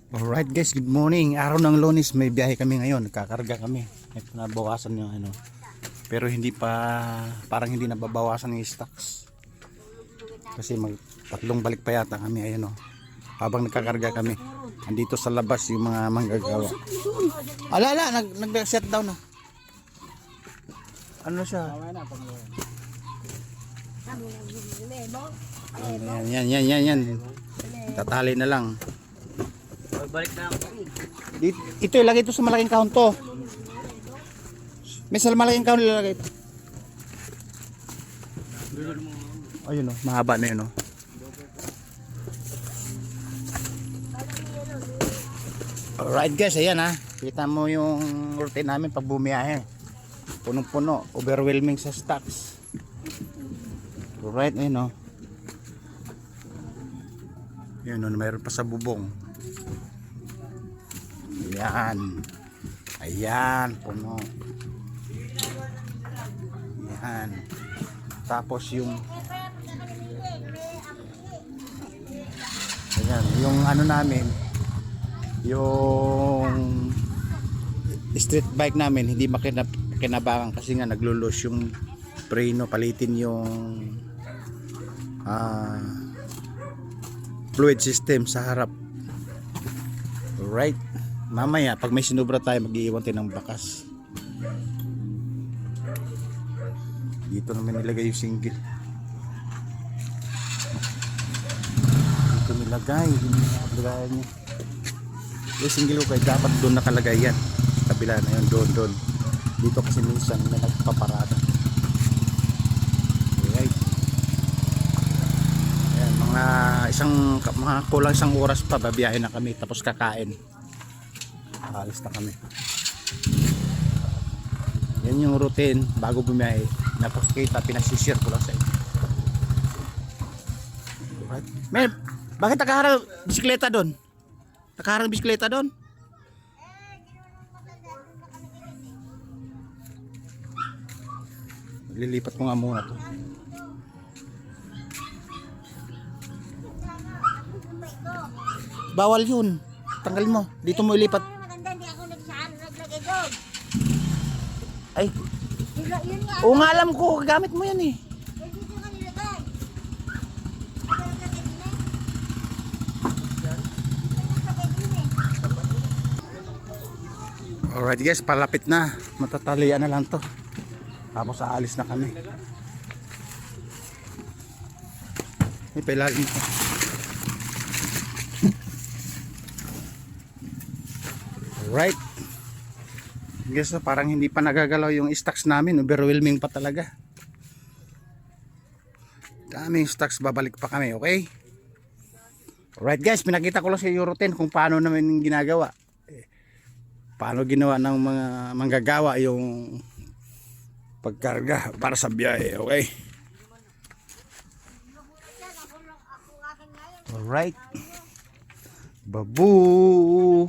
Alright guys, good morning. Araw ng Lunes, may biyahe kami ngayon. Kakarga kami. Ito na bawasan yung ano. Pero hindi pa, parang hindi nababawasan yung stocks. Kasi tatlong balik pa yata kami. Ayun o. Habang nagkakarga kami. Andito sa labas yung mga manggagawa. Ala, nag-set down na. Ano siya? Yan. Tatali na lang. Balik na ako. Ito ilagay ito sa malaking kahon to. May sa malaking kahon ilalagay ito. Ayun o, mahaba na yun o. Alright guys, ayan ha. Kita mo yung routine namin pag bumiyahe. Punong-puno, overwhelming sa stocks. Alright, ayun o. Ayun o, mayroon pa sa bubong. Ayan, puno. Ayan. Tapos yung ayan, yung ano namin, yung street bike namin hindi makinabangan kasi nga naglulos yung preno, palitin yung fluid system sa harap. Alright. Mamaya pag may sinubra tayo mag-iiwan tayo ng bakas. Dito naman nilagay yung single. Dito nilagay niya. Yung single ko dapat doon nakalagay yan. Kabila na yun, doon. Dito kasi minsan may nagpaparada. Alright. Ayan, mga kulang isang oras pa babiyahin na kami tapos kakain. Alis na kami. Yan yung routine bago bumiyahe. Napakita, pinasishare ko lang sa inyo. Right. May, bakit nakaharang bisikleta doon? Nakaharang bisikleta doon? Lilipat ko nga muna to. Bawal yun. Tanggal mo. Dito mo ilipat. Ay. Oo nga, alam ko, gamit mo yan eh. Alright guys, palapit na. Matatalian na lang to. Tapos aalis na kami. May pailalim ko. Alright guys, parang hindi pa nagagalaw yung stocks namin. Overwhelming pa talaga. Daming stocks, babalik pa kami, okay? Alright guys, pinakita ko lang sa routine kung paano namin ginagawa. Paano ginawa ng mga manggagawa yung pagkarga para sa biyahe, okay? Alright. Babu.